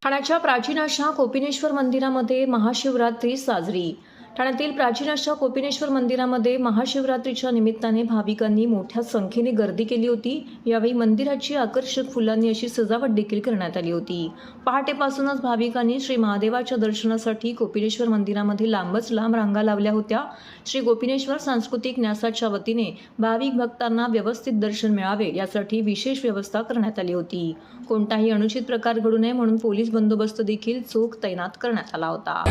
ठाण्याच्या प्राचीन अशा कोपिनेश्वर मंदिरामध्ये महाशिवरात्री साजरी। ठाण्यातील प्राचीन अशा कोपिनेश्वर मंदिरामध्ये महाशिवरात्रीच्या निमित्ताने भाविकांनी मोठ्या संख्येने गर्दी केली होती। यावेळी मंदिराची आकर्षक फुलांनी अशी सजावट देखील करण्यात आली होती। पहाटेपासूनच भाविकांनी श्री महादेवाच्या दर्शनासाठी कोपिनेश्वर मंदिरामध्ये लांबच लांब रांगा लावल्या होत्या। श्री गोपिनेश्वर सांस्कृतिक न्यासाच्या वतीने भाविक भक्तांना व्यवस्थित दर्शन मिळावे यासाठी विशेष व्यवस्था करण्यात आली होती। कोणताही अनुचित प्रकार घडू नये म्हणून पोलीस बंदोबस्त देखील चोख तैनात करण्यात आला होता।